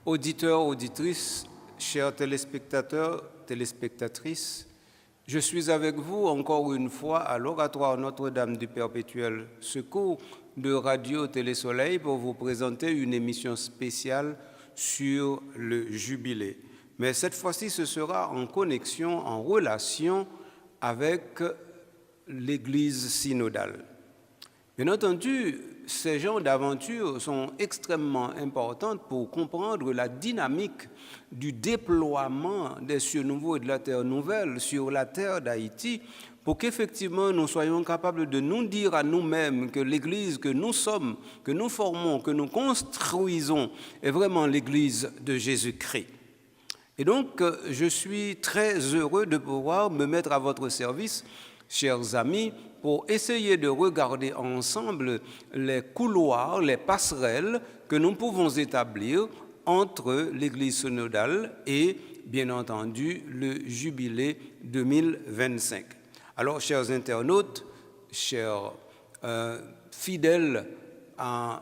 Auditeurs, auditrices, chers téléspectateurs, téléspectatrices, je suis avec vous encore une fois à l'Oratoire Notre-Dame du Perpétuel Secours de Radio Télé-Soleil pour vous présenter une émission spéciale sur le jubilé. Mais cette fois-ci, ce sera en connexion, en relation avec l'Église synodale. Bien entendu, ces genres d'aventures sont extrêmement importantes pour comprendre la dynamique du déploiement des cieux nouveaux et de la terre nouvelle sur la terre d'Haïti, pour qu'effectivement nous soyons capables de nous dire à nous-mêmes que l'Église que nous sommes, que nous formons, que nous construisons est vraiment l'Église de Jésus-Christ. Et donc, je suis très heureux de pouvoir me mettre à votre service, chers amis, pour essayer de regarder ensemble les couloirs, les passerelles que nous pouvons établir entre l'Église synodale et, bien entendu, le jubilé 2025. Alors, chers internautes, chers fidèles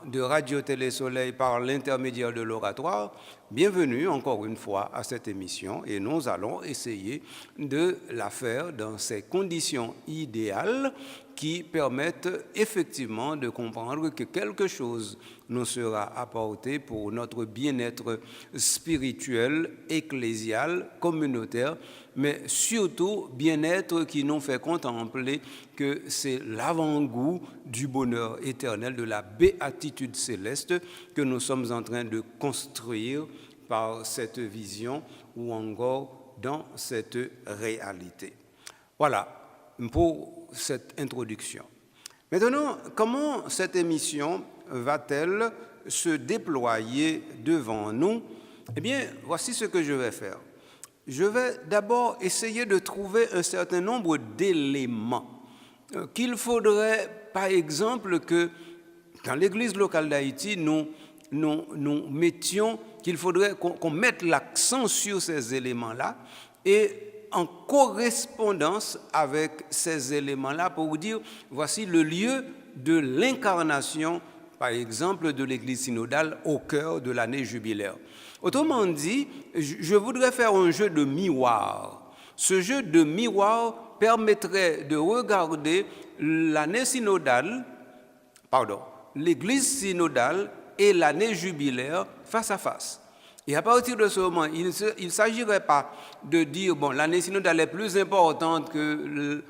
de Radio Télé-Soleil par l'intermédiaire de l'Oratoire, bienvenue encore une fois à cette émission et nous allons essayer de la faire dans ces conditions idéales qui permettent effectivement de comprendre que quelque chose nous sera apporté pour notre bien-être spirituel, ecclésial, communautaire, mais surtout bien-être qui nous fait contempler que c'est l'avant-goût du bonheur éternel, de la béatitude céleste que nous sommes en train de construire par cette vision ou encore dans cette réalité. Voilà pour cette introduction. Maintenant, comment cette émission va-t-elle se déployer devant nous? Eh bien, voici ce que je vais faire. Je vais d'abord essayer de trouver un certain nombre d'éléments qu'il faudrait, par exemple, que dans l'Église locale d'Haïti, nous mettions, qu'il faudrait qu'on mette l'accent sur ces éléments-là et en correspondance avec ces éléments-là pour vous dire, voici le lieu de l'incarnation, par exemple, de l'Église synodale au cœur de l'année jubilaire. Autrement dit, je voudrais faire un jeu de miroir. Ce jeu de miroir permettrait de regarder l'année synodale, l'Église synodale et l'année jubilaire face à face. Et à partir de ce moment, il ne s'agirait pas de dire, bon, l'année synodale est plus importante que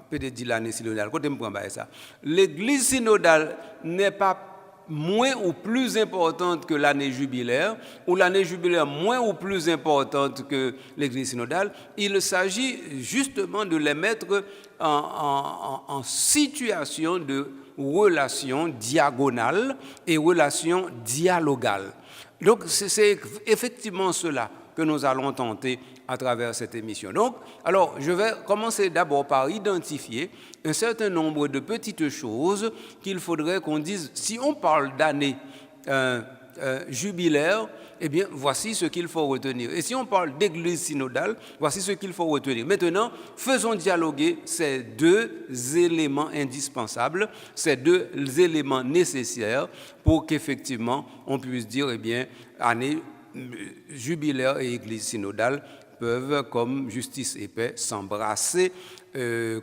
peut-être dire l'année synodale, quand je me prends ça. L'Église synodale n'est pas moins ou plus importante que l'année jubilaire, ou l'année jubilaire moins ou plus importante que l'Église synodale. Il s'agit justement de les mettre en situation de relation diagonale et relation dialogale. Donc, c'est effectivement cela que nous allons tenter à travers cette émission. Donc, alors, je vais commencer d'abord par identifier un certain nombre de petites choses qu'il faudrait qu'on dise. Si on parle d'année jubilaire, eh bien, voici ce qu'il faut retenir. Et si on parle d'église synodale, voici ce qu'il faut retenir. Maintenant, faisons dialoguer ces deux éléments indispensables, ces deux éléments nécessaires pour qu'effectivement, on puisse dire, eh bien, année jubilaire et église synodale peuvent, comme justice et paix, s'embrasser,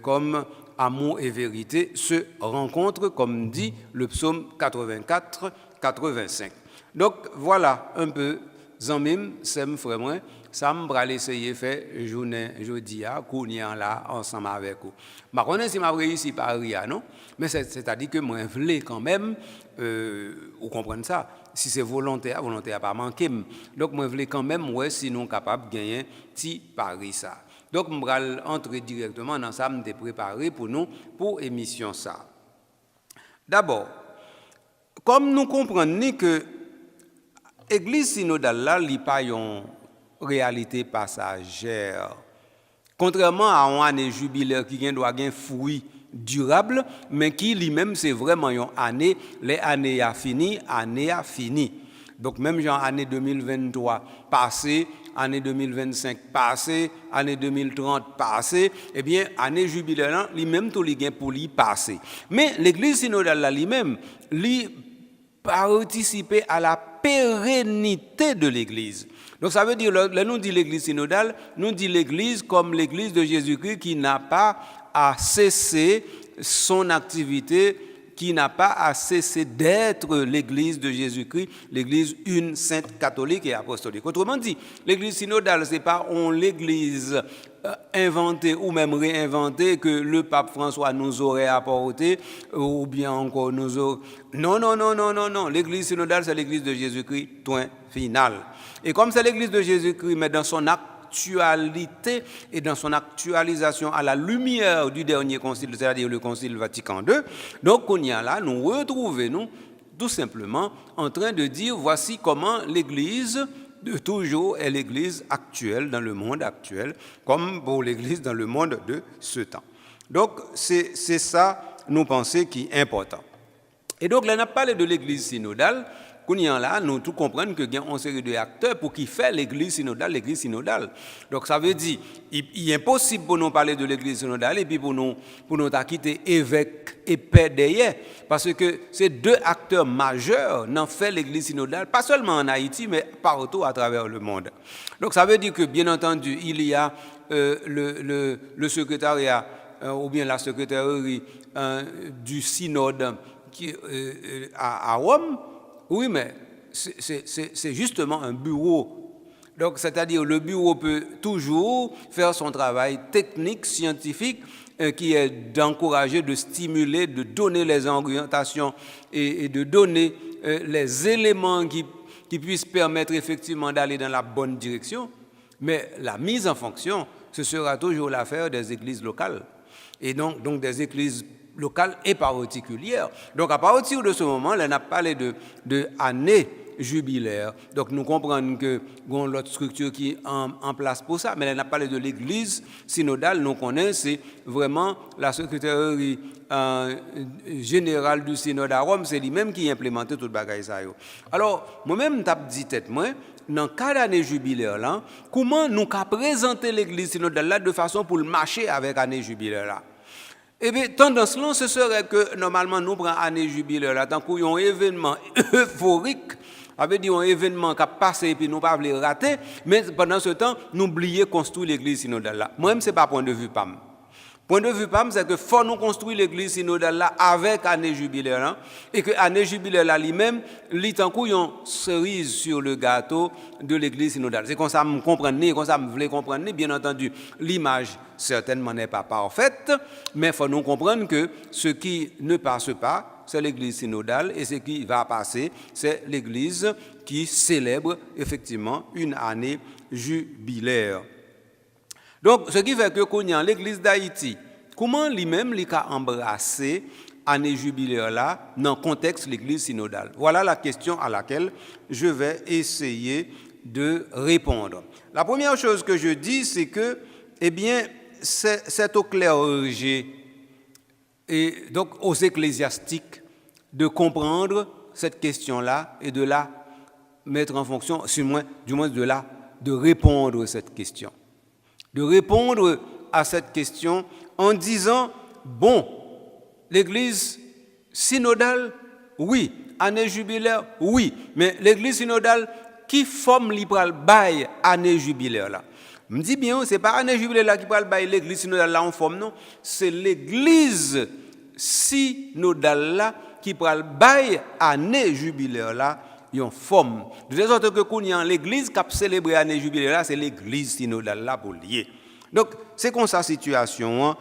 comme amour et vérité se rencontrent, comme dit le psaume 84-85. Donc, voilà un peu, Zanmim, c'est frère moi, ça m'a essayé de faire journée, jeudi, Kounian là, ensemble avec vous. Je ne sais pas si je réussi par rien, non? Mais c'est-à-dire que moi, je voulais quand même, vous comprenez ça, si c'est volontaire pas manquer. Donc, moi, je voulais quand même, ouais, si nous sommes capables de gagner petit pari ça. Donc, je vais entrer directement dans ça, je me préparé pour nous, pour émission ça. D'abord, comme nous comprenons que l'Église synodale là, n'est pas une réalité passagère. Contrairement à une année jubilaire qui doit avoir un fruit durable, mais qui lui-même c'est vraiment une année, les années a fini, année a fini. Donc même genre année 2023 passée année 2025 passée, année 2030 passée, eh bien, année jubilaire, lui-même, tout li gen pour lui passer. Mais l'église synodale, là, lui-même, lui participer à la pérennité de l'église. Donc, ça veut dire, là, nous dit l'église synodale, nous dit l'église comme l'église de Jésus-Christ qui n'a pas à cesser son activité, qui n'a pas à cesser d'être l'église de Jésus-Christ, l'église une, sainte, catholique et apostolique. Autrement dit, l'église synodale, ce n'est pas l'église inventée ou même réinventée que le pape François nous aurait apporté ou bien encore nous aurait... Non. L'église synodale, c'est l'église de Jésus-Christ, point final. Et comme c'est l'église de Jésus-Christ, mais dans son actualité et dans son actualisation à la lumière du dernier concile, c'est-à-dire le concile Vatican II. Donc, on y a là, nous retrouvons tout simplement en train de dire voici comment l'Église de toujours est l'Église actuelle dans le monde actuel, comme pour l'Église dans le monde de ce temps. Donc, c'est ça, nous pensons, qui est important. Et donc, là, on a parlé de l'Église synodale. Là, nous tout comprendre que il y a une série d'acteurs pour qui fait l'église synodale. Donc ça veut dire il est impossible pour nous parler de l'église synodale et puis pour nous quitter évêque et père derrière parce que c'est deux acteurs majeurs dans fait l'église synodale, pas seulement en Haïti mais partout à travers le monde. Donc ça veut dire que bien entendu, il y a le secrétariat ou bien la secrétairerie du synode qui à Rome. Oui, mais c'est justement un bureau. Donc, c'est-à-dire le bureau peut toujours faire son travail technique, scientifique, qui est d'encourager, de stimuler, de donner les orientations et de donner les éléments qui puissent permettre effectivement d'aller dans la bonne direction. Mais la mise en fonction, ce sera toujours l'affaire des églises locales. Et donc des églises locale et particulière. Donc, à partir de ce moment, là, on a parlé de année jubilaire. Donc, nous comprenons que bon, l'autre structure qui est en place pour ça, mais on a parlé de l'église synodale. Nous connaissons, c'est vraiment la secrétairerie générale du synode à Rome, c'est lui-même qui implémente tout le bagage. Alors, moi-même, je dit tête, moi, dans le cas d'année jubilaire, là, comment nous avons présenté l'église synodale là de façon pour le marcher avec l'année jubilaire là? Eh bien, tendance là, ce serait que normalement nous prenons année jubilaire là, tant qu'il y a un événement euphorique, avait dit un événement qui a passé et puis nous ne pouvons pas le rater, mais pendant ce temps, nous oublions construire l'église synodale là. Moi-même, ce n'est pas point de vue PAM. Point de vue PAM, c'est que faut nous construire l'église synodale là avec année jubilaire là, et que année jubilaire là lui-même, tant qu'il y a une cerise sur le gâteau de l'église synodale. C'est comme ça me comprendre, comme ça me voulez comprendre, bien entendu, l'image certainement n'est pas parfaite, mais il faut nous comprendre que ce qui ne passe pas, c'est l'église synodale, et ce qui va passer, c'est l'église qui célèbre effectivement une année jubilaire. Donc, ce qui fait que quand l'église d'Haïti, comment lui-même a embrassé l'année jubilaire là dans le contexte de l'église synodale? Voilà la question à laquelle je vais essayer de répondre. La première chose que je dis, c'est que, eh bien, c'est au clergé et donc aux ecclésiastiques de comprendre cette question-là et de la mettre en fonction, du moins de répondre à cette question. De répondre à cette question en disant, bon, l'église synodale, oui, année jubilaire, oui, mais l'église synodale, qui forme l'ibral bail année jubilaire là? Je me dis bien, ce n'est pas année jubilaire là qui parle bail l'église synodale là en forme, non, c'est l'église synodale là qui parle bail année jubilaire là en forme. De telle sorte que quand il y a l'église qui a célébré l'année jubilaire là, c'est l'église synodale là pour lier. Donc, c'est comme ça la situation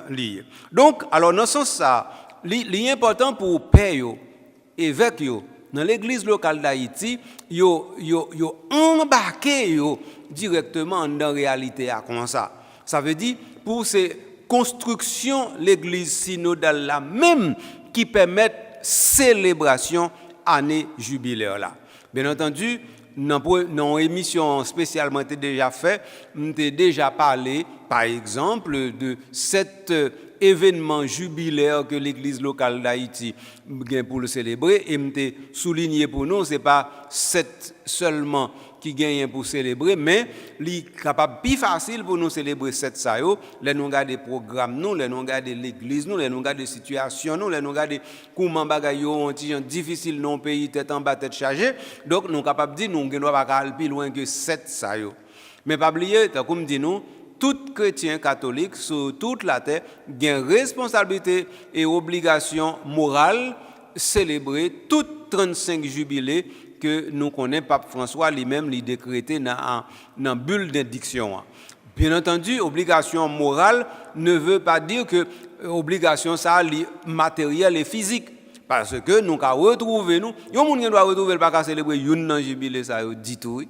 liée. Donc, alors, dans ce sens, ça, l'important pour père, évêque, dans l'église locale d'Haïti, yo embarqué directement dans la réalité comme ça. Ça veut dire, pour ces constructions, l'église synodale là même qui permettent célébration année jubilaire là. Bien entendu, dans une émission spécialement déjà fait, j'ai déjà parlé, par exemple, de cet événement jubilaire que l'église locale d'Haïti a pour le célébrer, et j'ai souligné pour nous, ce n'est pas seulement qui gagnent pour célébrer, mais li capable plus facile pour nous célébrer cette ça yo, les nous garder programme nous, les nous garder l'église nous, les nous garder situation nous, les nous garder comment bagay yo difficile non pays tête en bas tête chargée. Donc nous capable dire nous doit pas aller plus loin que cette ça yo. Mais pas oublier comme dit nous tout chrétien catholique sur toute la terre a une responsabilité et obligation morale célébrer tout 35 jubilés que nous connaissons Pape François lui-même lui décrété dans bulle d'indiction. Bien entendu, obligation morale ne veut pas dire que obligation ça matérielle et physique parce que nous avons retrouvé nous, yo moun qui doit retrouver pas célébrer une jubilé ça dit tout.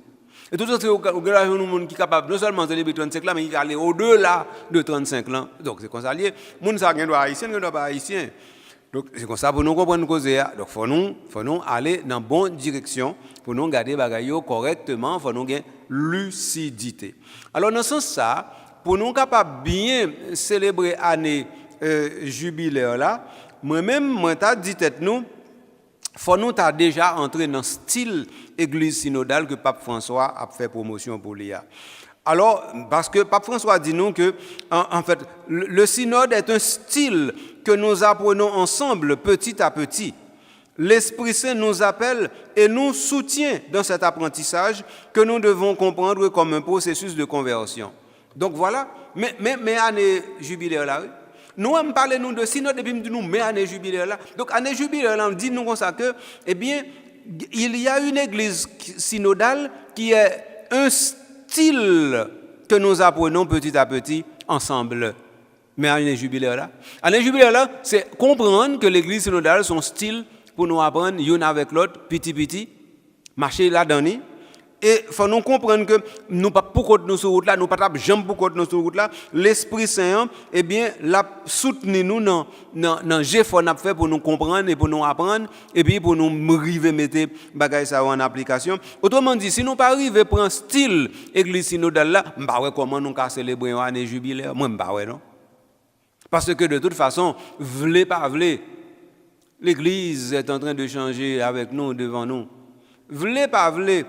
Et tout ça, c'est un monde qui est capable non seulement de célébrer 35 ans, mais qui aller au-delà de 35 ans. Donc, c'est comme ça lié. Les gens qui sont haïtiens, ne sont pas haïtiens. Donc, c'est comme ça pour nous comprendre cause. Donc, faut nous aller dans la bonne direction pour nous garder les choses correctement, faut nous avoir lucidité. Alors, dans ce sens, ça, pour nous capables bien célébrer l'année jubilaire là, moi-même, moi, t'ai dit tête nous, faut nous t'a déjà entré dans le style église synodale que Pape François a fait promotion pour l'IA. Alors, parce que Pape François dit nous que, en fait, le synode est un style que nous apprenons ensemble petit à petit. L'Esprit Saint nous appelle et nous soutient dans cet apprentissage que nous devons comprendre comme un processus de conversion. Donc voilà, mais année jubilaire là, nous avons parlé nous de synode et puis nous mais année jubilaire là. Donc année jubilaire là, on dit nous comme ça que eh bien il y a une église synodale qui est un style que nous apprenons petit à petit ensemble. Mais année jubilaire là, c'est comprendre que l'église synodale son style pour nous apprendre une avec l'autre petit marcher là-dedans. Et il faut nous comprendre que nous pas pour nous sur route là, nous pas jamais pour nous sur route là, l'Esprit Saint eh bien l'a soutenu nous dans effort n'a fait pour nous comprendre et pour nous apprendre et puis pour nous arriver mettre bagay ça en application. Autrement dit, si nous pas arriver prendre style église synodale là, m'pa ouais comment nous ca célébrer une année jubilaire, moi m'pa ouais non. Parce que de toute façon, v'lez pas v'lez, l'église est en train de changer avec nous devant nous. V'lez pas v'lez,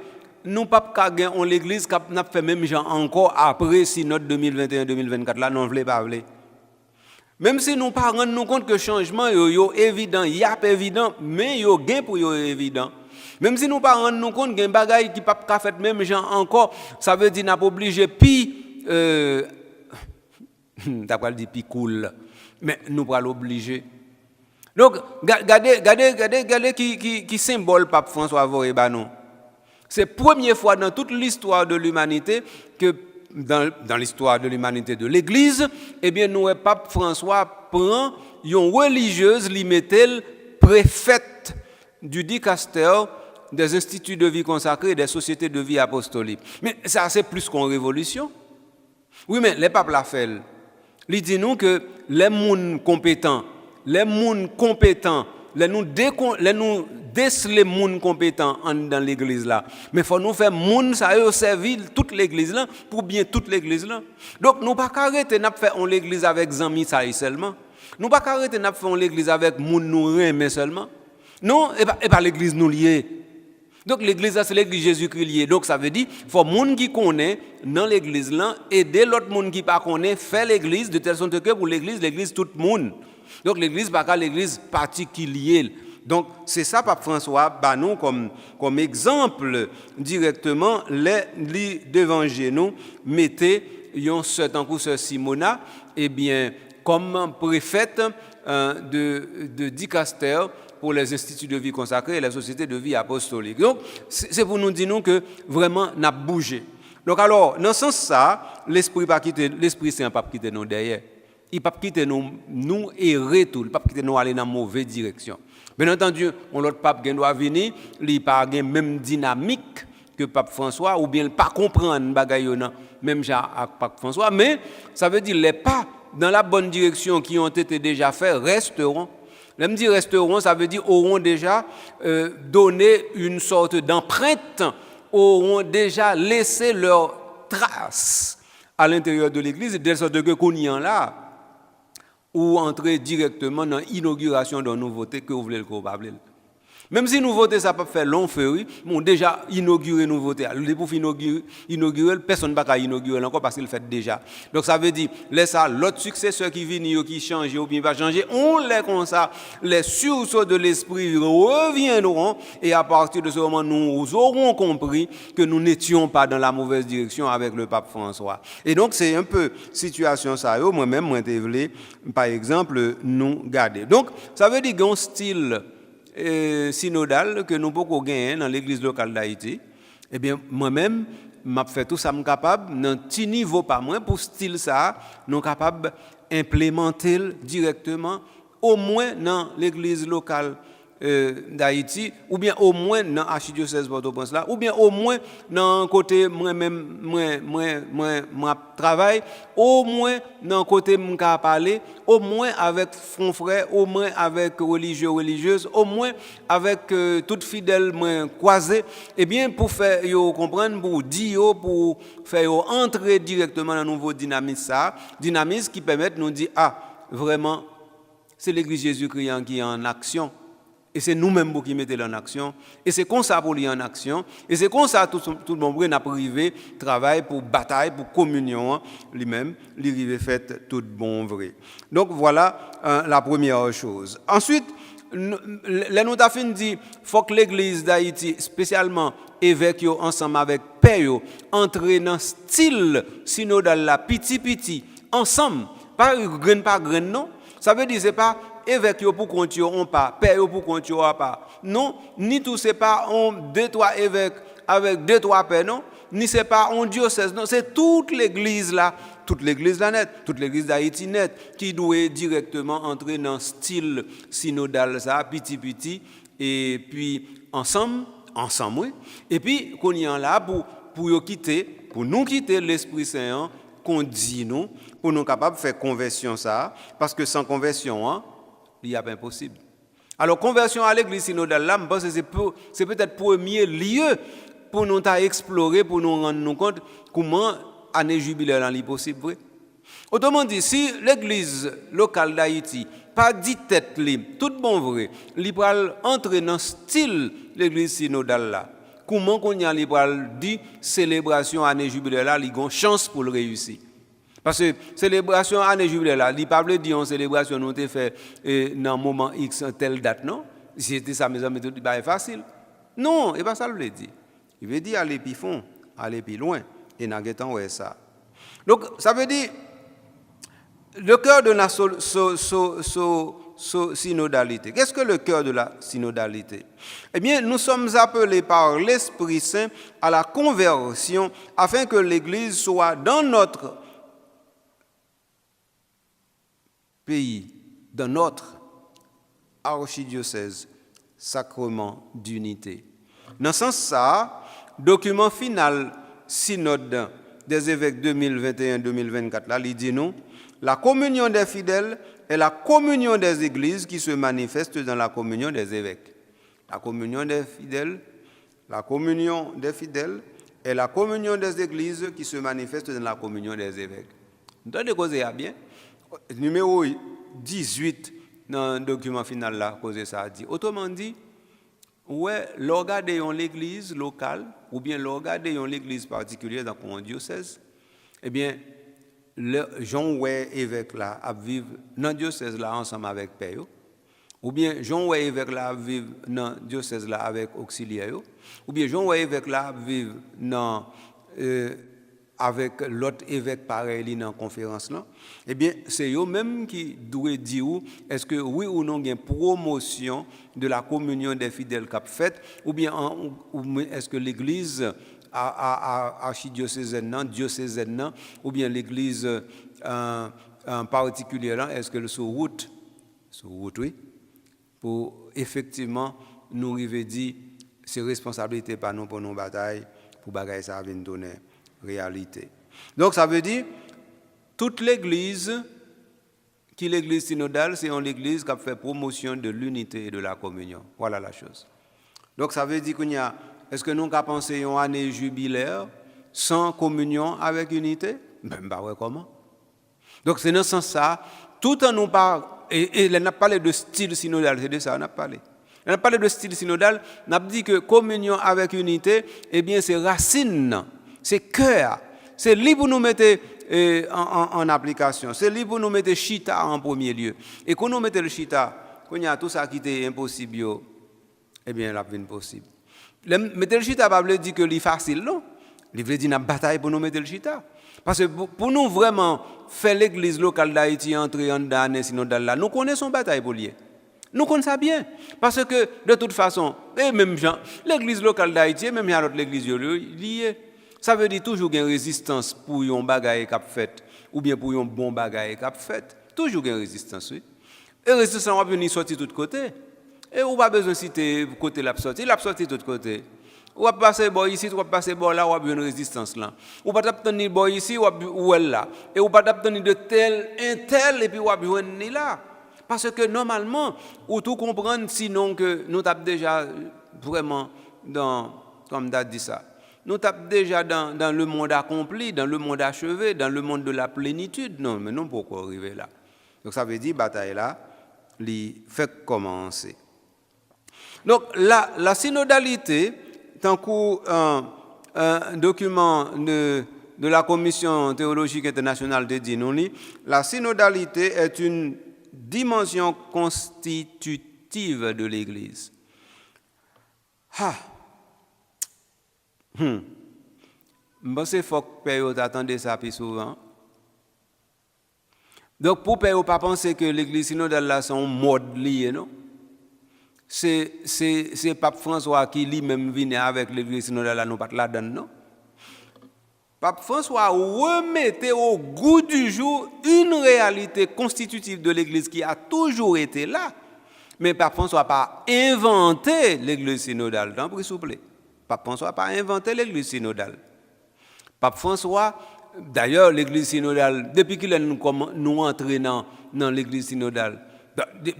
nous pas gagner on l'église qui n'a fait même gens encore après si notre 2021-2024 là non vle pas vle. Même si nous pas rendre nous compte que changement yo évident, y a évident mais yo gain pour yo évident. Même si nous pas rendre nous compte gain bagaille qui pas fait même gens encore, ça veut dire n'a pas obligé pi t'as pas dit pi cool mais nous pas l'obliger. Donc regardez qui symbole Pape François Voré ba non. C'est la première fois dans toute l'histoire de l'humanité que, dans l'histoire de l'humanité de l'Église, eh bien, nous, Pape François prend une religieuse, lui met-elle préfète du dicaster des instituts de vie consacrés et des sociétés de vie apostolique. Mais ça, c'est plus qu'une révolution. Oui, mais les papes l'a fait. Il dit nous que les gens compétents, les nous déceler les gens compétents dans l'église là. Mais il faut nous faire moun ça servir toute l'église là pour bien toute l'église là. Donc nous pas arrêter n'a faire on l'église avec zami ça seulement. Nous pas arrêter n'a faire on l'église avec moun nous aimer seulement. Non, et pas l'église nous lié. Donc l'église c'est l'église Jésus-Christ lié. Donc ça veut dire faut moun qui connaît dans l'église là aider l'autre monde qui pas connaît faire l'église de telle sorte que pour l'église tout le monde. Donc l'église pas qu'à l'église particulière. Donc c'est ça Pape François bah nous comme exemple directement les devant nous mettez yon sœur en coup sœur Simona et bien comme préfète de dicaster pour les instituts de vie consacrés et les sociétés de vie apostolique. Donc c'est pour nous dire nous que vraiment n'a bougé. Donc alors dans ce sens ça l'esprit saint pas quitter nous derrière. Il pas quitter nous errer tout, il pas quitter nous aller dans mauvaise direction. Bien entendu, l'autre pape qui doit venir, il pas la même dynamique que Pape François ou bien pas comprendre bagaille même genre avec Pape François, mais ça veut dire les pas dans la bonne direction qui ont été déjà faits resteront. Même dire resteront, ça veut dire auront déjà donné une sorte d'empreinte, auront déjà laissé leur trace à l'intérieur de l'église de sorte que qu'on y en là ou entrer directement dans l'inauguration d'une nouveauté que vous voulez le probable. Même si nous votons, ça peut faire long feu, oui. Bon, déjà, inaugurer, nous voter. Pour inaugurer, personne ne va inaugurer encore parce qu'il le fait déjà. Donc, ça veut dire, laisse ça, l'autre successeur qui vient, qui change, ou bien va changer, on les comme ça, les sursauts de l'esprit reviendront, et à partir de ce moment, nous aurons compris que nous n'étions pas dans la mauvaise direction avec le pape François. Et donc, c'est un peu situation ça, moi-même, moi, je voulais, par exemple, nous garder. Donc, ça veut dire qu'il y a un style synodal que nous pouvons gagner dans l'église locale d'Haïti. Eh bien, moi-même, m'a fait tout ça capable dans petit niveau pas moins pour style ça, nous capable implémenter directement au moins dans l'église locale d'Haïti, ou bien au moins dans l'archidiocèse Port-au-Prince là, ou bien au moins dans côté moi travail, au moins dans côté m'ka parler, au moins avec frères, au moins avec religieux religieuses, au moins avec tout fidèle moi croisé, et bien pour faire yo comprendre, pour dire pour faire yo entrer directement dans un nouveau dynamisme qui permet de nous dire vraiment c'est l'église Jésus-Christ qui est en action. Et c'est nous-mêmes qui mettons en action. Et c'est comme ça pour lui en action. Et c'est comme ça tout le monde n'a privé travail pour bataille, pour communion lui-même, lui fait tout bon vrai. Donc voilà la première chose. Ensuite, les nous avons dit faut que l'église d'Haïti, spécialement évêques ensemble avec père, entre dans style synodal la petit ensemble, pas grain non. Ça veut dire c'est pas évêque pour compte on pas, père pour compte on pas. Non, ni tout c'est pas on deux trois évêques avec deux trois pères non, ni c'est pas on diocèse non, c'est toute l'église là net, toute l'église d'Haïti net qui doit directement entrer dans style synodal ça petit et puis ensemble oui. Et puis qu'on y en là pour nous quitter l'Esprit Saint qu'on dit nous pour nous capables de faire conversion ça parce que sans conversion il y a pas impossible. Alors conversion à l'église synodale là, je pense que c'est peut-être premier lieu pour nous explorer, pour nous rendre compte comment année jubilaire là est possible vrai. Autrement dit, si l'église locale d'Haïti pas dit tête libre, tout bon vrai, il va entrer dans style l'église synodale là. Comment qu'on y a dit célébration année jubilaire là, il a une chance pour le réussir. Parce que célébration année jubilaire là, il pas dire une célébration nous t'ai fait dans moment X telle date non. Si c'était ça mes amis tout pas facile. Non, et pas ça le veut dire. Il veut dire aller plus fond, aller plus loin et n'a getan ouais ça. Donc ça veut dire le cœur de la synodalité. Qu'est-ce que le cœur de la synodalité? Eh bien, nous sommes appelés par l'Esprit Saint à la conversion afin que l'Église soit dans notre pays, dans notre archidiocèse, sacrement d'unité. Dans ce sens, ça, document final synode des évêques 2021-2024, là, il dit nous, la communion des fidèles est la communion des églises qui se manifeste dans la communion des évêques. La communion des fidèles est la communion des églises qui se manifeste dans la communion des évêques. Vous entendez causer bien? Numéro 18 dans le document final là, causer ça dit. Autrement dit, ouais, l'organe l'église locale ou bien l'organe l'église particulière dans un diocèse, eh bien, Jean ouais évêque là à vivre dans le diocèse là ensemble avec père, ou bien Jean ouais évêque là à vivre dans le diocèse là avec auxiliaire, ou bien Jean ouais évêque là à vivre dans avec l'autre évêque pareil dans la conférence là, eh bien c'est eux même qui doivent dire est-ce que oui ou non il y a une promotion de la communion des fidèles qu'a faite ou bien est-ce que l'église archidiocésaine diocésaine ou bien l'église en particulier là est-ce que le sur route oui pour effectivement nous arriver dire c'est responsabilité pas nous pour nos batailles pour bagaille ça va nous donner réalité. Donc ça veut dire toute l'église qui l'église synodale, c'est une église qui a fait promotion de l'unité et de la communion. Voilà la chose. Donc ça veut dire est-ce que nous avons pensé une année jubilaire sans communion avec unité? Même pas ouais comment. Donc c'est dans ce sens ça, tout en nous parle et on a parlé de style synodal, c'est de ça on a parlé. On a parlé de style synodal, on a dit que communion avec unité, eh bien c'est racine, c'est cœur, c'est libre pour nous mettre en application, c'est libre pour nous mettre chita en premier lieu. Et quand nous mettons le chita, quand il y a tout ça qui était impossible, eh bien la vie est possible. Mettre le chita, ça veut dire que c'est facile, non? Il veut dire une bataille pour nous mettre le chita. Parce que pour nous vraiment faire l'église locale d'Haïti entrer en année synodale là, nous connaissons bataille pour lier. Nous connaissons ça bien. Parce que de toute façon, et même gens, l'église locale d'Haïti, même l'église liée, ça veut dire toujours qu'il y a une résistance pour un bagaille qu'a fait, ou bien pour un bon bagaille qu'a fait. Toujours qu'il y a une résistance, oui. Et la résistance, on va venir sortir de tous côtés. Et on n'a pas besoin de citer côté la sortie de tous côtés. On va passer bon ici, on va passer bon là, on va une résistance là. On va t'obtenir bon ici, ou elle là. Et on va t'obtenir de tel, un tel, et puis on va venir là. Parce que normalement, ou tout comprendre sinon que nous tapons déjà vraiment dans, comme tu as dit ça, nous tapons déjà dans le monde accompli, dans le monde achevé, dans le monde de la plénitude. Non, mais non, pourquoi arriver là? Donc ça veut dire, bataille là, il fait commencer. Donc la synodalité, tant qu'un document de la Commission théologique internationale de Dinoni, la synodalité est une dimension constitutive de l'Église. Je pense qu'il faut que Père attendez ça plus souvent. Donc pour Père pas penser que l'Église synodale là sont mode lié, non? C'est Pape François qui lui-même vient avec l'Église synodale là, nous pas là-dedans, non? Pape François remettait au goût du jour une réalité constitutive de l'Église qui a toujours été là. Mais Pape François n'a pas inventé l'Église synodale. S'il vous plaît. Pape François n'a pas inventé l'Église synodale. Pape François, d'ailleurs, l'Église synodale, depuis qu'il nous entraînons dans l'Église synodale,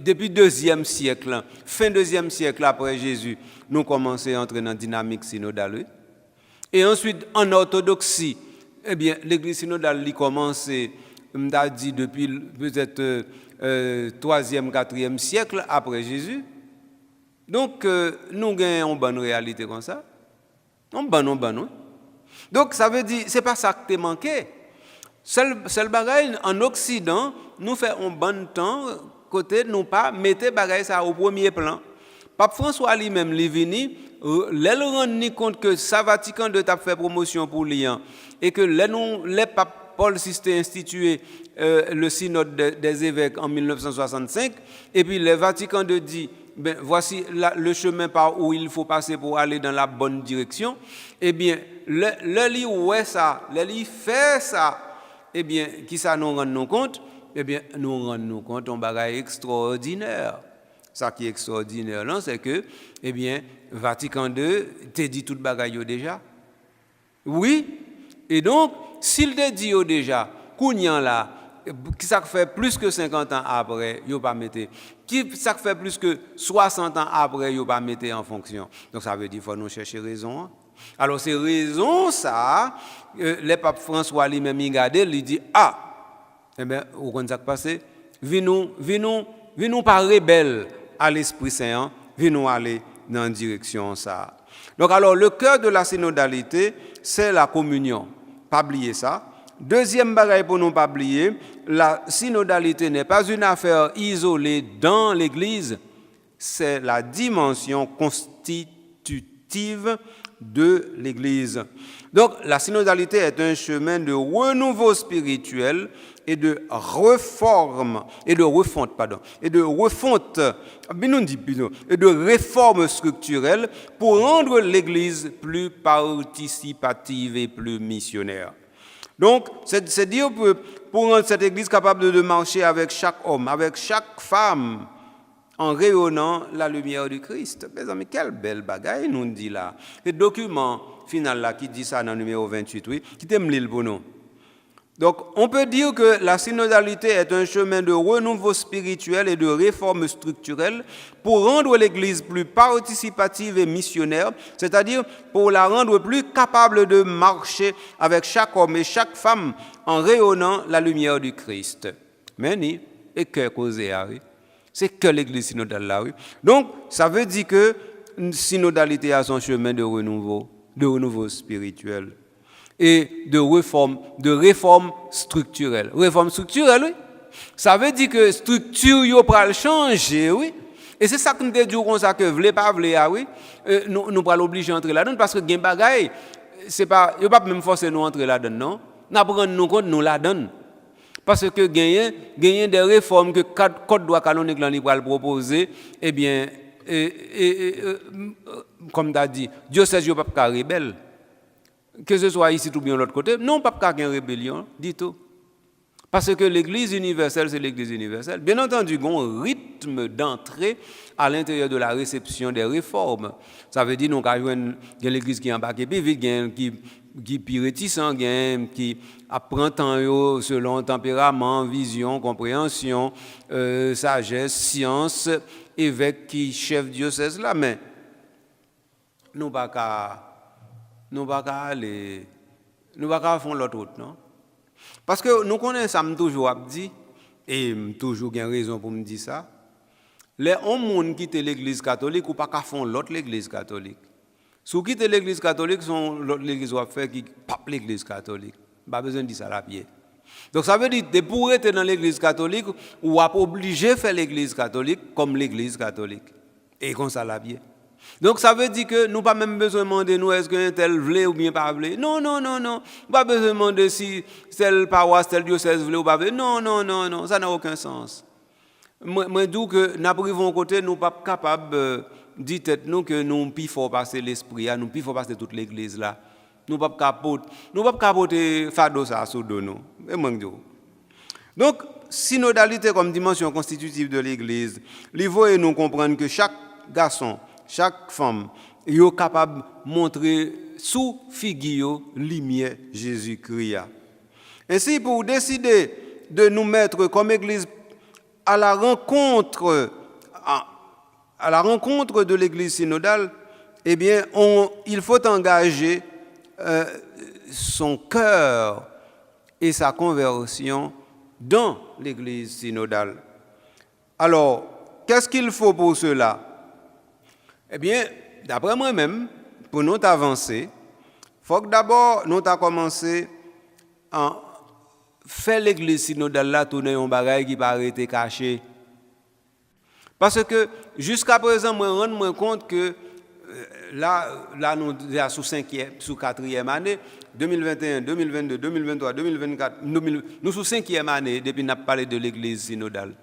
depuis le 2e siècle, fin 2e siècle après Jésus, nous commençons à entrer dans la dynamique synodale. Oui. Et ensuite, en orthodoxie, eh bien, l'Église synodale a commencé, on a dit, depuis peut-être 3e, 4e siècle après Jésus. Donc, nous avons une bonne réalité comme ça. On bonne. Donc, ça veut dire, ce n'est pas ça qui est manqué. Seul bagaille en Occident, nous faisons un bon temps, côté, nous pas mettez bagaille ça au premier plan. Pape François lui-même, il est venu, il rend compte que ça Vatican II a fait promotion pour lui, et que les papes Paul VI institué le synode des évêques en 1965, et puis le Vatican II dit, ben, voici le chemin par où il faut passer pour aller dans la bonne direction, eh bien, le lit fait ça, eh bien, qui ça nous rend compte? Eh bien, nous rendons compte d'un bagage extraordinaire. Ça qui est extraordinaire, là, c'est que, eh bien, Vatican II t'a dit tout bagage déjà. Oui, et donc, s'il t'a dit déjà, Kounyan là, qui ça fait plus que 50 ans après, il pas mettre. Qui ça fait plus que 60 ans après, il pas mettre en fonction. Donc ça veut dire qu'il faut nous chercher raison. Alors c'est raison ça, le pape François lui-même il regarde, il dit eh bien, vous comprenez ça qui passe? Venons pas rebelles à l'Esprit Saint, venons aller dans la direction ça. Donc alors le cœur de la synodalité, c'est la communion. Pas oublier ça. Deuxième bagaille pour ne pas oublier, la synodalité n'est pas une affaire isolée dans l'Église, c'est la dimension constitutive de l'Église. Donc la synodalité est un chemin de renouveau spirituel et de refonte et de réforme structurelle pour rendre l'Église plus participative et plus missionnaire. Donc, c'est dire pour rendre cette Église capable de marcher avec chaque homme, avec chaque femme, en rayonnant la lumière du Christ. Mes amis, quelle belle bagaille nous dit là. Le document final là qui dit ça dans le numéro 28, oui, qui t'aime l'île pour nous. Donc, on peut dire que la synodalité est un chemin de renouveau spirituel et de réforme structurelle pour rendre l'Église plus participative et missionnaire, c'est-à-dire pour la rendre plus capable de marcher avec chaque homme et chaque femme en rayonnant la lumière du Christ. Mais ni, et que causé, C'est que l'église synodale là, oui. Donc, ça veut dire que une synodalité a son chemin de renouveau spirituel et de réforme structurelle. Réforme structurelle, oui. Ça veut dire que structure yo pral changer, oui. Et c'est ça que nous disons comme ça que vle pas vle oui. Nous pral obliger entrer là-dedans parce que gen bagay c'est pas yo pas même forcer nous entrer là-dedans non. N'a prendre nous compte nous là-dedans. Parce que gagner des réformes que code droit canonique là pral proposer eh bien comme tu as dit, diocèse yo pas rebelle. Que ce soit ici ou bien l'autre côté, non pas une rébellion, dit tout. Parce que l'église universelle, c'est l'église universelle. Bien entendu, il y a un rythme d'entrée à l'intérieur de la réception des réformes. Ça veut dire qu'il y a l'église qui est embarquée plus vite, qui est plus réticent, qui apprend temps selon tempérament, vision, compréhension, sagesse, science, évêque qui chef diocèse là. Mais nous ne pouvons pas aller, nous ne pouvons pas faire l'autre route, non? Parce que nous connaissons ça, je toujours dit, et toujours j'ai raison pour me dire ça, les gens qui quittent l'église catholique ou pas qu'à font l'autre l'église catholique. Si vous quittez l'église catholique, l'autre l'église va faire qui pas l'église catholique. Pas besoin de dire ça à la pied. Donc ça veut dire que pour être dans l'église catholique, ou à obligé de faire l'église catholique comme l'église catholique. Et comme ça à la pied. Donc ça veut dire que nous pas même besoin de demander nous est-ce qu'un tel voulait ou bien pas voulait. Non. Pas besoin de demander si tel paroisse, tel diocèse voulait ou pas voulait. Non, ça n'a aucun sens. Moi dis que nous arrivons côté nous pas capable dire tête nous que nous plus fort passer l'esprit, nous plus fort passer toute l'église là. Nous pas capoter fado ça sous dos nous. Donc synodalité comme dimension constitutive de l'église, il faut nous comprendre que chaque garçon, chaque femme est capable de montrer sous figure lumière Jésus-Christ. Ainsi, pour décider de nous mettre comme Église à la rencontre de l'Église synodale, eh bien, il faut engager son cœur et sa conversion dans l'Église synodale. Alors, qu'est-ce qu'il faut pour cela? Eh bien, d'après moi-même, pour nous avancer, il faut que d'abord nous avons commencé à faire l'église synodale là, tourner un bagage qui paraît être caché. Parce que jusqu'à présent, je me rends compte que là nous sommes sous 4e année, 2021, 2022, 2023, 2024, nous sommes sous 5e année depuis que nous avons parlé de l'église synodale.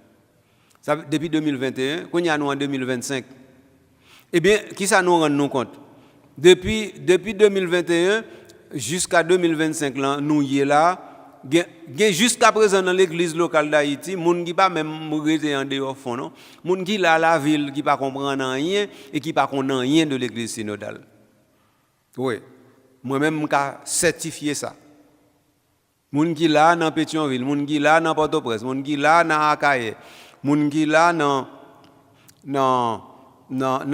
Ça, depuis 2021, qu'on y a nous en 2025. Eh bien, qui ça nous rend compte? Depuis 2021 jusqu'à 2025, là, nous y est là. Jusqu'à présent, dans l'église locale d'Haïti, les gens qui pas même rester en dehors fond, non? Les gens qui là la ville, qui pas comprendre rien et qui pas connaître rien de l'église synodale. Oui. Moi-même, je certifié ça. Les gens qui là dans Pétionville, les gens qui là dans Port-au-Prince, les gens qui là dans Akaye, les gens qui là dans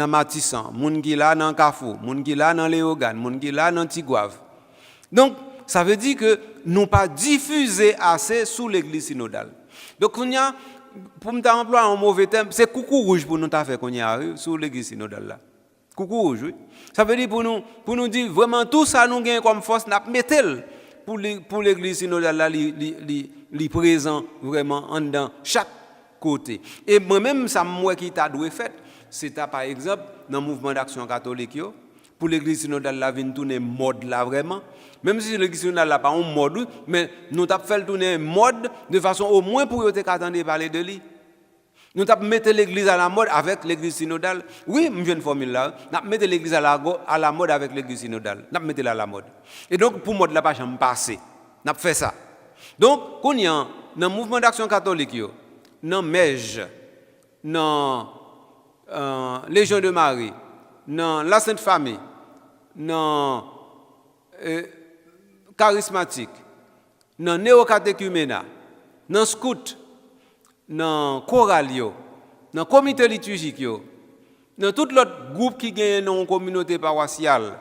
Matissan, moun ki la dans Kafou, moun ki la dans Léogane, moun ki la dans Tigouave. Donc, ça veut dire que nous pas diffuser assez sous l'église synodale. Donc, pour me employer un mauvais terme, c'est coucou rouge pour nous faire qu'on y arrive sous l'église synodale là. Coucou rouge, oui. Ça veut dire pour nous dire vraiment tout ça nous gagne comme force, n'a mettel pour l'église synodale là, li présent vraiment en dans chaque côté. Et moi-même, ça moi qui t'a doué fait. C'est par exemple dans le mouvement d'action catholique, pour l'église synodale, la vient tourner mode là vraiment. Même si l'église synodale n'a pas un mode, mais nous avons fait tourner mode de façon au moins pour vous attendre parler de lui. Nous avons mis l'église à la mode avec l'église synodale. Oui, je viens de formule là. Nous avons mis l'église à la mode avec l'église synodale. Nous avons mis la à la mode. Et donc, pour mode là, pas jamais passé. Nous avons fait ça. Donc, quand il y a dans le mouvement d'action catholique, dans MEJ, dans Légion de Marie, dans la Sainte Famille, dans charismatique, dans néocatéchuména, dans scout, dans choralio, dans comité liturgique, dans tout l'autre groupe qui gagne dans une communauté paroissiale,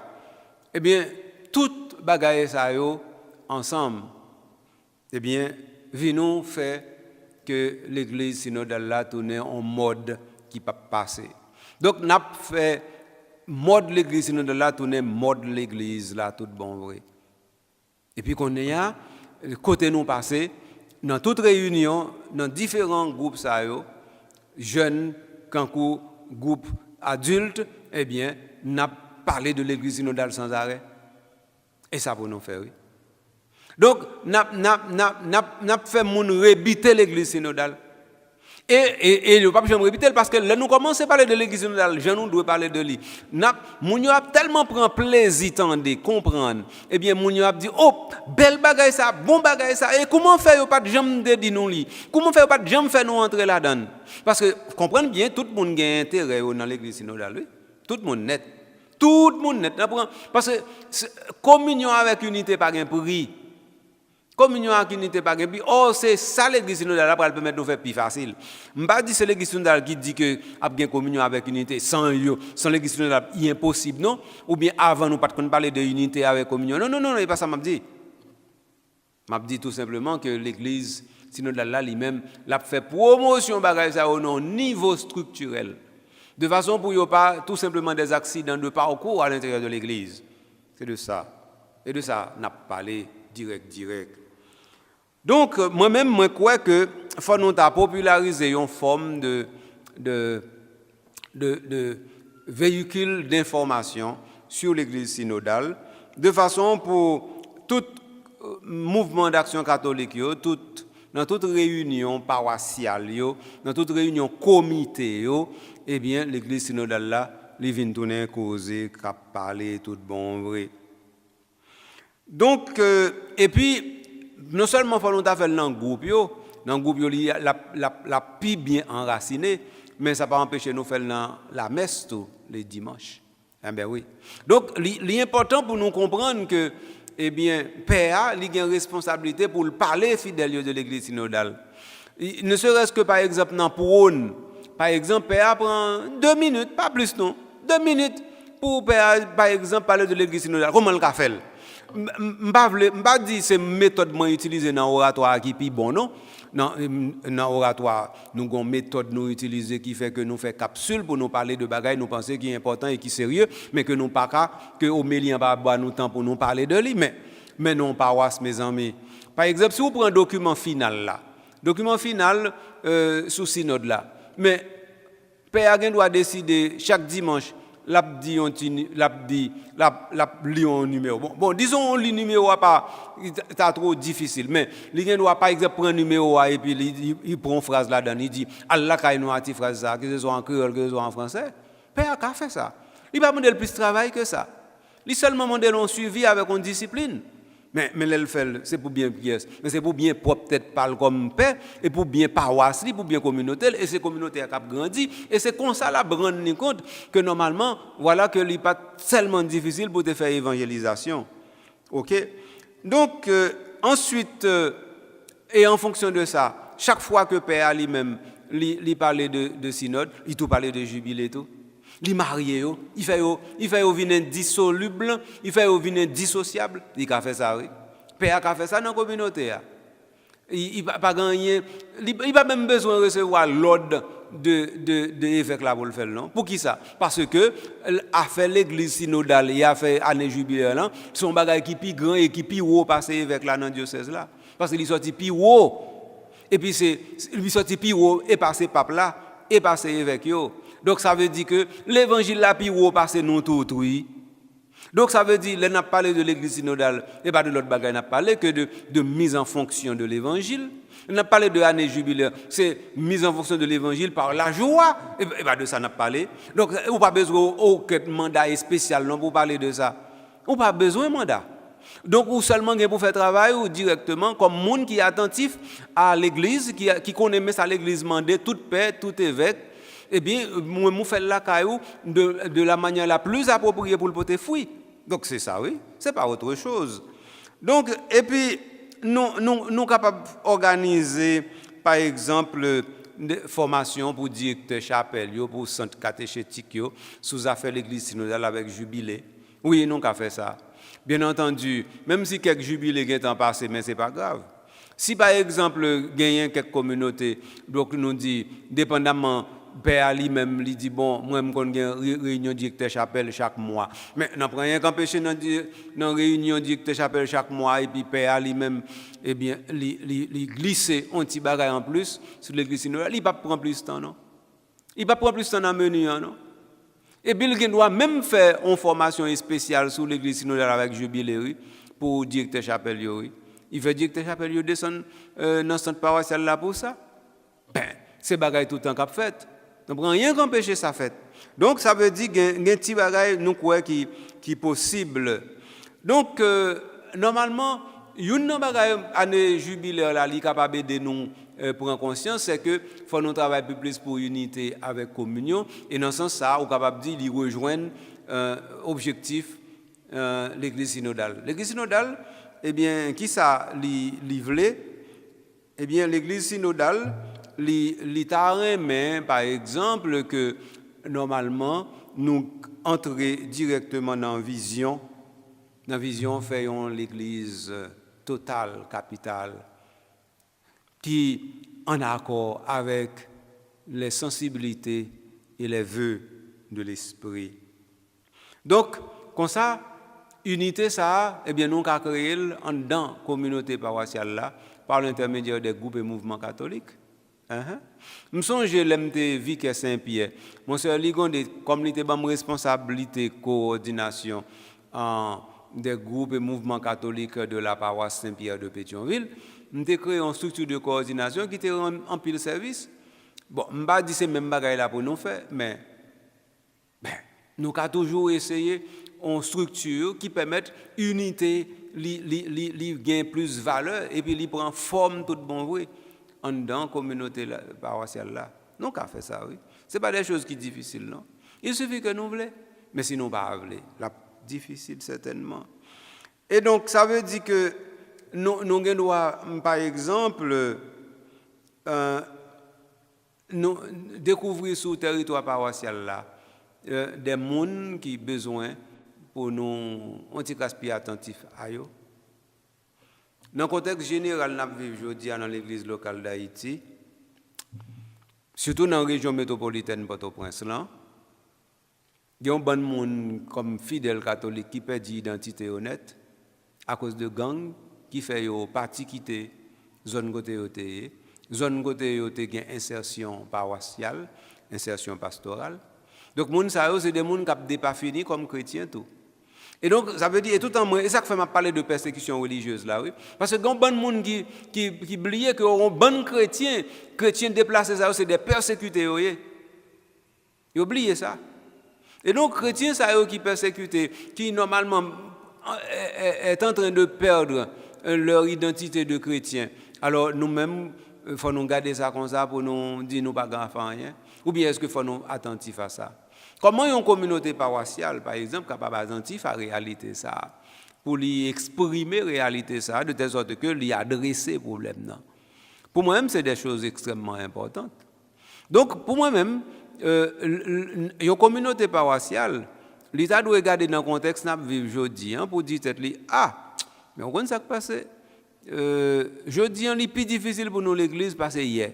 eh bien, tout bagaille ça yo ensemble, eh bien, venons faire que l'église synodale là tournait en mode qui pas passé. Donc n'a fait mode l'église synodale là tourner mode l'église là tout bon vrai. Et puis qu'on est à côté nous passé dans toute réunion dans différents groupes ça yo jeunes kankou groupe adultes eh bien n'a parlé de l'église synodale sans arrêt. Et ça pour nous faire oui. Donc, n'a fait moun rebiter l'église synodale. Et le pape j'aime rebiter parce que là nous commençons à parler de l'église synodale, je nous dois parler de lui. Moun yo a tellement prend plaisir tande comprendre. Eh bien moun yo a dit oh, belle bagaille ça, bon bagaille ça. Et comment faire yo pas de jambe de di nous li? Comment faire pas de jambe faire nous entrer là-dedans? Parce que comprenez bien tout le monde a intérêt dans l'église synodale, oui. Tout le monde net. Tout le monde net. Parce que communion avec unité pas gain prix. Communion avec unité pas gain. Oh, c'est ça l'église synodale pour permettre de faire plus facile. M'pas dit c'est l'église synodale qui dit que a bien communion avec unité sans l'église synodale c'est impossible non ou bien avant nous pas parler de unité avec communion. Non, c'est pas ça m'a dit. M'a dit tout simplement que l'église synodale là lui-même l'a fait promotion bagage ça au niveau structurel. De façon pour y pas tout simplement des accidents de parcours à l'intérieur de l'église. C'est de ça. Et de ça n'a pas parlé direct. Donc moi-même moi crois que faut nous populariser une forme de véhicule d'information sur l'église synodale de façon pour tout mouvement d'action catholique dans toute réunion paroissiale dans toute réunion comité eh bien l'église synodale là li vinn tourner causer cap parler tout bon vrai. Donc et puis non seulement faut nous faire dans groupe la pi bien enraciné mais ça pas empêcher nous faire dans la messe tout les dimanches. Eh ben oui. Donc l'important pour nous comprendre que eh bien père il a une responsabilité pour parler fidèles de l'église synodale. Ne serait-ce que par exemple dans Prône. Par exemple, père prend 2 minutes, pas plus non. 2 minutes pour père, par exemple parler de l'église synodale. Comment le fait? M'pas dire c'est méthode moi utiliser dans oratoire qui pi bon non. Dans oratoire, nous avons une méthode nous utiliser qui fait que nous fait capsule pour nous parler de bagages nous penser qui est important et qui sérieux mais que nous pas que au milieu pas boire nous temps pour nous parler de lui mais non paroisse mes amis. Par exemple, si vous prenez un document final sous synode là. Mais père doit décider chaque dimanche l'a un numéro. Bon disons le numéro pas c'est trop difficile mais il doit par exemple prendre un numéro et puis il prend une phrase là-dedans il dit Allah kay nous ati phrase ça que ce soit en créole que ce soit en français. Père a fait ça. Il pas demander plus de travail que ça. Il seulement demander un suivi avec une discipline. Mais le fait, c'est pour bien pièce, mais c'est pour bien propre tête parle comme père et pour bien paroisse, pour bien communauté et ces communautés a grandi et c'est comme ça la rendre compte que normalement voilà que il pas tellement difficile pour te faire évangélisation. OK? Donc ensuite et en fonction de ça, chaque fois que père lui-même il parlait de synode, il tout parlait de jubilé tout. Il marié yo, il fait venir indissoluble, il fait venir indissociable, il a fait ça oui. Père a fait ça dans la communauté. Il pas gagné, il pas même besoin de recevoir l'ordre de évêque là pour le faire non. Pour qui ça? Parce que a fait l'église synodale, il a fait année jubilaire là, son bagage qui plus grand et qui plus haut passer évêque là dans diocèse là parce qu'il sorti plus haut. Et puis il sorti plus haut et passer pape là et passer évêque yo. Donc ça veut dire que l'évangile là puis où passer nous tout oui. Donc ça veut dire, là n'a parlé de l'église synodale et pas de l'autre bagaille, n'a parlé que de mise en fonction de l'évangile. On a parlé de l'année jubilaire, c'est mise en fonction de l'évangile par la joie, et pas de ça n'a parlé. Donc on pas besoin aucun mandat spécial non pour parler de ça. On pas besoin de mandat. Donc ou seulement pour faire travail ou directement comme monde qui est attentif à l'église, qui connaît ça l'église mandé toute paix, tout évêque. Eh bien, moi, fait la caillou de la manière la plus appropriée pour le porter fruit. Donc, c'est ça, oui. C'est pas autre chose. Donc, et puis, nous capables d'organiser, par exemple, des formations pour directeur chapelle, pour centre catéchétique, sous affaire l'église synodale avec jubilé. Oui, nous avons fait ça. Bien entendu, même si quelques jubilés sont passés, mais ce n'est pas grave. Si par exemple, il y a quelques communautés, donc nous dit, dépendamment, père lui-même, il dit, bon, moi, je vais une réunion directeur chapelle chaque mois. Mais n'a pas rien qu'empêcher dans réunion directeur chapelle chaque mois, et puis père lui-même, eh bien, il glisse un petit bagage en plus sur l'église synodale, il ne va pas prendre plus de temps, non? Il ne va pas prendre plus de temps dans le menu, non? Et puis, il doit même faire une formation spéciale sur l'église synodale avec jubilé pour directeur chapelle, oui. Il fait directeur chapelle, il descend dans le centre paroissial là pour ça. Ben, c'est bagaille tout le temps qu'a fait. Donc, rien qu'empêcher ça fait. Donc, ça veut dire qu'il y a un petit bagaille nous croyons qui est possible. Donc, normalement, une bagaille année jubilaire là, qui est capable de nous prendre conscience, c'est que faut nous travailler plus pour unité avec communion. Et dans ce sens, ça, on est capable de dire qu'il rejoindre objectif l'église synodale. L'église synodale, eh bien, qui ça livré? Eh bien, l'église synodale, mais par exemple, que normalement, nous entrons directement dans la vision. Dans la vision, faisons l'église totale, capitale, qui en accord avec les sensibilités et les vœux de l'esprit. Donc, comme ça, unité, ça, eh bien, nous avons créé en dans la communauté paroissiale là, par l'intermédiaire des groupes et mouvements catholiques. Je me souviens de l'MT Vicaire Saint-Pierre. Mon soeur Ligon, comme il était responsabilité coordination des groupes et mouvements catholiques de la paroisse Saint-Pierre de Pétionville, nous avons créé une structure de coordination qui était en pile service. Bon, je ne vais pas dire que c'est même bagaille là pour nous faire, mais nous avons toujours essayé une structure qui permet unité, qui gagne plus de valeur et puis qui prend forme tout bon vrai dans la communauté paroissiale là. Nous avons fait ça, oui. Ce n'est pas des choses qui sont difficiles, non. Il suffit que nous voulons, mais si nous ne pas voulons, c'est difficile certainement. Et donc, ça veut dire que nous devons, par exemple, nous découvrir sur le territoire paroissial là des gens qui ont besoin pour nous un petit aspect attentif à eux. Dans le contexte général, nous vivons aujourd'hui dans l'église locale d'Haïti, surtout dans la région métropolitaine Port-au-Prince. Il y a un bon monde comme fidèles catholiques qui perdent l'identité honnête à cause de gangs qui fait partie quitter zone côté zone côté insertion paroissiale, insertion pastorale. Donc moun ça c'est des gens qui n'ont pas fini comme chrétiens tout. Et donc ça veut dire et tout en moi et ça que fait m'a parler de persécution religieuse là oui parce que bon monde qui oublié que un bon chrétien déplacés ça c'est des persécutés oui. Ils oublié ça. Et donc chrétiens ça qui persécutés qui normalement est en train de perdre leur identité de chrétien. Alors nous-mêmes il faut nous garder ça comme ça pour nous dire nous pas grand rien ou bien est-ce qu'il faut nous attentifs à ça? Comment une communauté paroissiale, par exemple, capable attentif à la réalité ça, pour lui exprimer la réalité ça, de telle sorte que lui adresser le problème. Pour moi-même, c'est des choses extrêmement importantes. Donc, pour moi-même, une communauté paroissiale, l'État doit regarder dans le contexte que nous vivons aujourd'hui, pour dire mais on connaît ça qui passe. Aujourd'hui, c'est plus difficile pour nous l'Église parce que hier.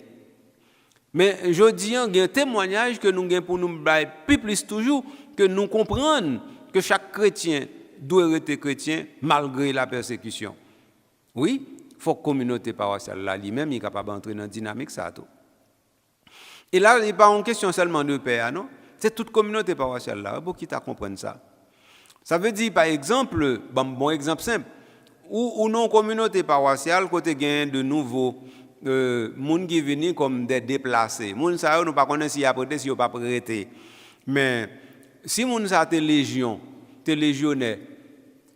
Mais je dis, il y a un témoignage que nous avons pour nous plus toujours, que nous comprenons que chaque chrétien doit rester chrétien malgré la persécution. Oui, il faut que la communauté paroissiale là, lui-même est capable d'entrer dans la dynamique. Ça, tout. Et là, il n'est pas une question seulement de père, non? C'est toute communauté paroissiale là, pour qui comprendre ça. Ça veut dire, par exemple, bon exemple simple, ou non communauté paroissiale, côté gain de nouveaux gens qui viennent comme des déplacés. Moun sa yo nous pas connaît si après si yo pas prêté. Mais si moun sa te légion, te légionnaire,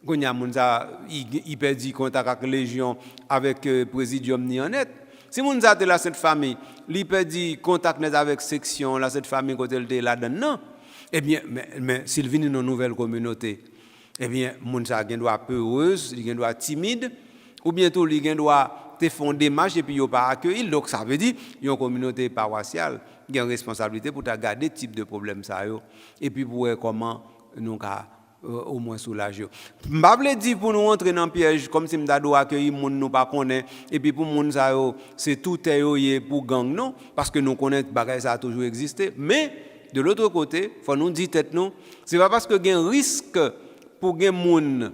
konya moun sa il perdu contact avec légion avec présidium ni en net. Si moun sa te la cette famille, li perdu contact net avec section la cette famille côté le là-dedans. Eh bien mais s'il vient dans une nouvelle communauté, eh bien moun sa gen doit peureuse, il gen doit timide ou bientôt il gen doit te font des démarches et puis ils pas accueilli. Donc ça veut dire qu'il y a une communauté paroissiale qui a une responsabilité pour garder ce type de problème ça et puis pour voir comment nous au moins soulager. M'pa vle di pour nous entrer dans piège comme si m'da do accueillir moun nous pas connaît et puis pour moun ça yo c'est tout est pour gang non parce que nous connaît bagay ça a toujours existé mais de l'autre côté faut nous dire tête nous c'est pas parce que gain risque pour gain moun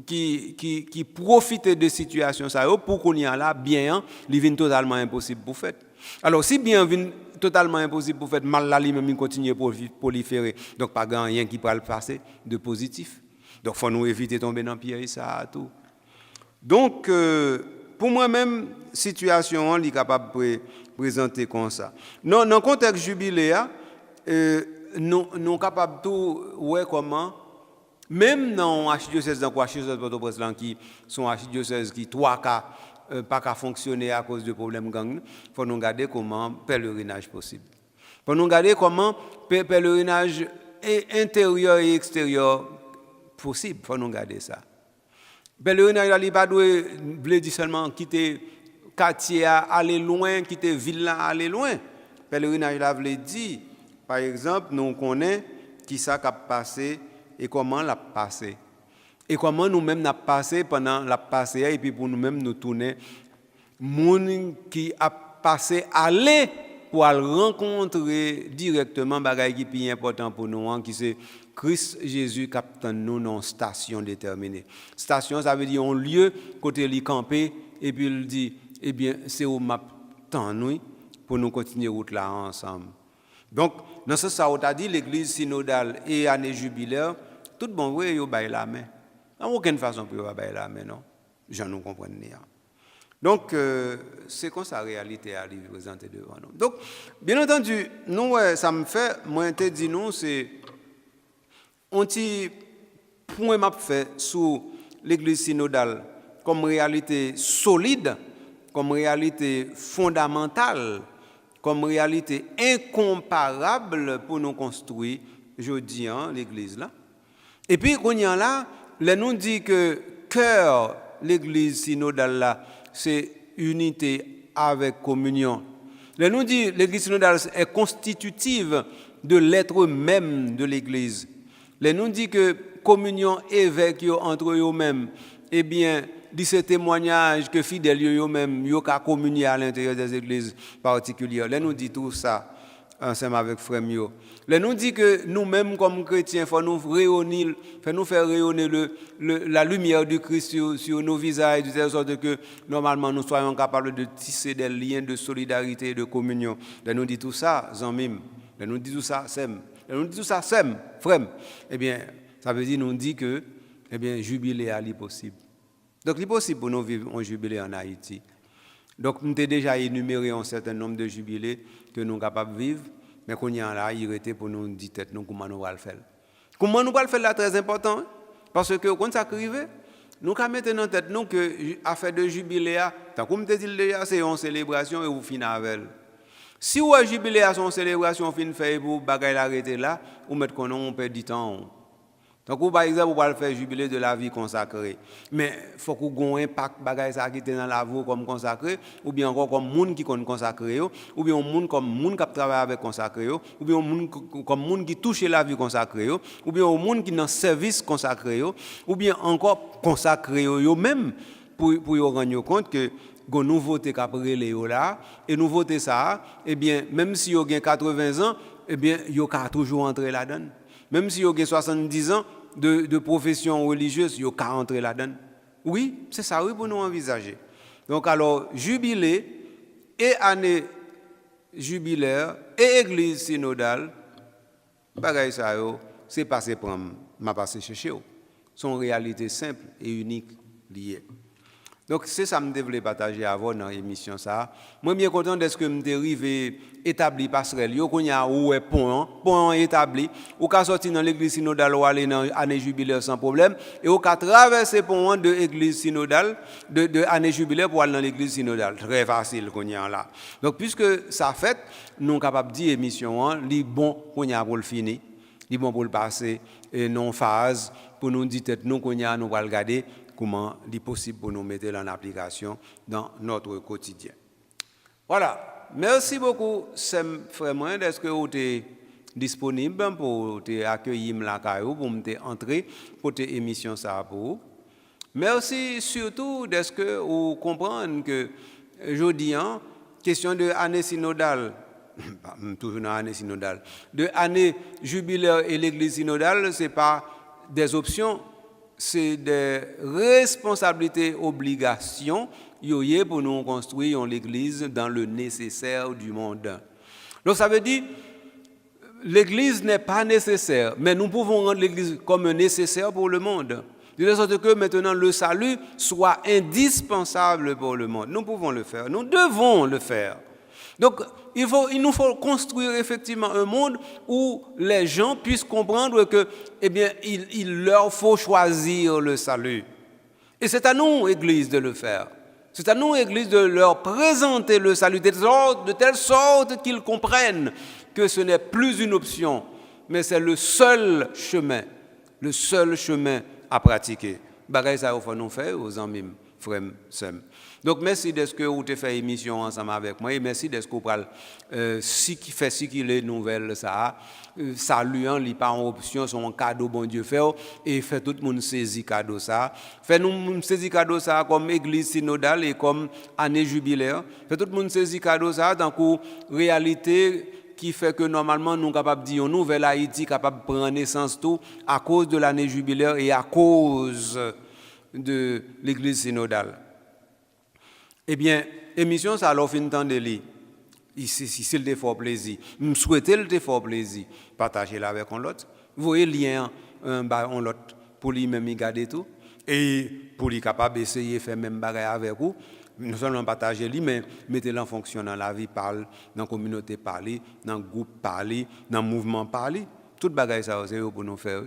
qui profite de situation ça yo pour qu'on y a là bien li vinn totalement impossible pour faire. Alors si bien vinn totalement impossible pour faire mal là lui-même il continue proliférer donc pas grand rien qui peut le passer de positif donc faut nous éviter tomber dans piège ça tout donc pour moi-même situation on est capable de présenter comme ça non dans contexte jubilé nous capable tout ouais comment même dans archidiocèse dans archidiocèse Port-au-Prince qui sont archidiocèses qui 3 cas pas qu'à fonctionner à cause de problèmes gang, faut nous regarder comment pèlerinage possible. Faut nous regarder comment pèlerinage intérieur et extérieur possible, faut nous regarder ça. Pèlerinage là il pas doit dire seulement quitter quartier aller loin, quitter ville là aller loin. Pèlerinage là veut dire par exemple nous connaît qui ça qui a passé et comment l'a passé. Et comment nous-mêmes n'a passé pendant la passé et puis pour nous-mêmes nous tourner moun qui a passé aller pour rencontrer directement bagay qui plus important pour nous qui c'est Christ Jésus qui attend nous dans station déterminée. Station ça veut dire un lieu côté li camper et puis il dit eh bien c'est où m'attend nous pour nous continuer route là ensemble. Donc dans ce ça on t'a dit l'église synodale et année jubilaire tout bon ouais yo bail la main. En aucune façon pour bailler la main non. J'en nous comprendre. Donc c'est comme ça la réalité arrive présentée devant nous. Donc bien entendu, nous ça me fait moi te dit nous c'est un petit point m'a fait sur l'église synodale comme réalité solide, comme réalité fondamentale, comme réalité incomparable pour nous construire jeudi l'église là. Et puis qu'on y a là là nous dit que cœur l'église synodale là c'est unité avec communion. Là nous dit l'église synodale est constitutive de l'être même de l'église. Là nous dit que communion évêque entre eux-mêmes eh bien dit ce témoignage que fidèles eux-mêmes yo ka communier à l'intérieur des églises particulières. Là nous dit tout ça ensemble avec frère Mio. Là nous dit que nous-mêmes comme chrétiens faut nous réunir, faut nous faire rayonner la lumière du Christ sur nos visages de telle sorte que normalement nous soyons capables de tisser des liens de solidarité et de communion. Là nous dit tout ça zanmim. Là nous dit tout ça sem. Là nous dit tout ça sem frère. Eh bien ça veut dire nous dit que eh bien jubilé est possible. Donc il est possible pour nous vivre un jubilé en Haïti. Donc nous avons déjà énuméré un certain nombre de jubilés que nous sommes capables de vivre, mais qu'on y a là, il était pour nous dire tête nous comment nous allons le faire. Comment nous allons le faire là très important parce que quand ça arrive, nous allons mettre dans tête nous que affaire de jubilé tant comme te dit déjà c'est une célébration et vous finissez avec. Si vous jubilé à son célébration fin fait pour bagaille l'arrêter là, ou mettre qu'on on perd du temps. Donc, par exemple, vous pouvez faire jubilé de la vie consacrée. Mais il faut qu'on ait un impact bagaille ça qui est dans la vie comme consacré, ou bien encore comme monde qui est consacré, ou bien monde comme monde qui travaille avec consacré, ou bien comme monde qui touche la vie consacrée, ou bien monde qui dans service consacré, ou bien encore consacré eux-mêmes pour rendre compte que une nouveauté qui a brûlé là, et nouveauté ça, eh bien, même si vous avez 80 ans, eh bien, vous avez toujours entré là-dedans. Même si vous avez 70 ans de profession religieuse, vous avez entré là-dedans. Oui, c'est ça, oui, pour nous envisager. Donc, alors, jubilé et année jubilaire et église synodale, bagaille ça, c'est passé pour m'a passé chercher. Sont réalités simples et uniques liées. Donc c'est ça que je voulais partager avant dans l'émission ça. Moi bien content de ce que me arrivé établi passerelle yo qu'on y a ouais pont établi ou ka sorti dans l'église synodale ou aller dans année jubilaire sans problème et ou ka traverser pont de l'église synodale de année jubilaire pour aller dans l'église synodale très facile qu'on y a là. Donc puisque ça fait nous capable dire émission li bon qu'on y a pour le finir, li bon pour le passer et non phase pour nous dire tête nous qu'on y a nous va regarder comment il est possible pour nous mettre en application dans notre quotidien. Voilà. Merci beaucoup, Sem Frère. Est-ce que vous avez disponible pour te accueillir la caillou pour me entrer pour tes émissions ça pour vous. Mais aussi surtout de ce que vous comprenez que aujourd'hui question de année synodale toujours dans l'année synodale de année jubilaire et l'église synodale c'est pas des options, c'est des responsabilités, obligations pour nous construire l'église dans le nécessaire du monde. Donc ça veut dire l'église n'est pas nécessaire, mais nous pouvons rendre l'église comme nécessaire pour le monde. De sorte que maintenant le salut soit indispensable pour le monde. Nous pouvons le faire, nous devons le faire. Donc il nous faut construire effectivement un monde où les gens puissent comprendre que, eh bien, il leur faut choisir le salut. Et c'est à nous, Église, de le faire. C'est à nous, Église, de leur présenter le salut de telle sorte qu'ils comprennent que ce n'est plus une option, mais c'est le seul chemin à pratiquer. Bagay ça faut nous faire aux amis, frères, sœurs. Donc merci de ce que vous avez fait émission ensemble avec moi et merci de ce que vous parlez si qu'il est nouvelle ça saluant li pas en option son cadeau bon Dieu fait et fait tout le monde saisir cadeau ça fait nous saisir cadeau ça comme église synodale et comme année jubilaire fait tout le monde saisir cadeau ça dans coup réalité qui fait que normalement nous sommes capables de dire une nouvelle Haïti capable de prendre naissance tout à cause de l'année jubilaire et à cause de l'église synodale. Eh bien, émission ça leur fin temps de li. Si le fort plaisir. Me souhaiter le fort plaisir. Partager là avec l'autre. Vous voyez lien on l'autre pour lui même garder tout et pour lui capable essayer faire même bagarre avec vous. Non seulement partager lui mais mettez-le en fonction dans la vie parle, dans la communauté parler, dans le groupe parler, dans le mouvement parler. Toute bagaille ça c'est pour nous faire.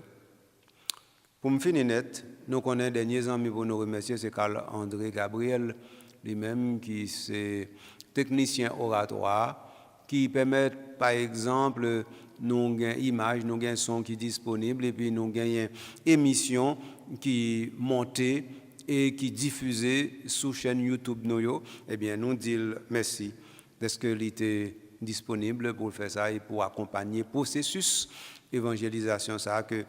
Pour me finir net, nous connaissons derniers amis pour nous remercier c'est Carl-André Gabriel lui-même qui c'est technicien oratoire qui permet par exemple nous gain image nous gain son qui disponible et puis nous gain émission qui montée et qui diffusée sur chaîne YouTube nous eh bien nous disons merci parce que il était disponible pour faire ça et pour accompagner processus évangélisation ça que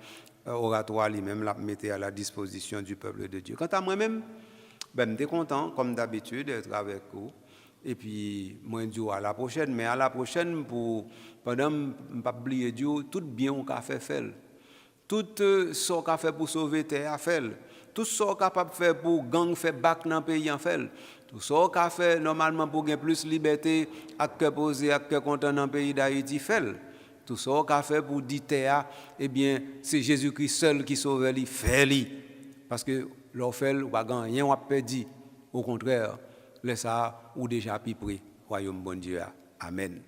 oratoire lui-même l'a mettait à la disposition du peuple de Dieu. Quant à moi-même ben, je suis content, comme d'habitude, d'être avec vous. Et puis, moi, je dis à la prochaine. Mais à la prochaine, pendant que je ne pas oublier Dieu, tout bien qu'on a fait. Tout ce qu'on a fait pour sauver terre, fait. Tout ce qu'on est capable de faire pour gang, faire bac dans le pays, fait. Tout ce qu'on a fait normalement pour gagner plus de liberté, à cœur posé, à cœur content dans le pays d'Haïti, fait. Tout ce qu'on a fait pour dire terre, eh bien, c'est Jésus-Christ seul qui sauve lui, fait lui. Parce que l'offel ou pas rien ou perdu au contraire laisse ça ou déjà pi près royaume bon Dieu amen.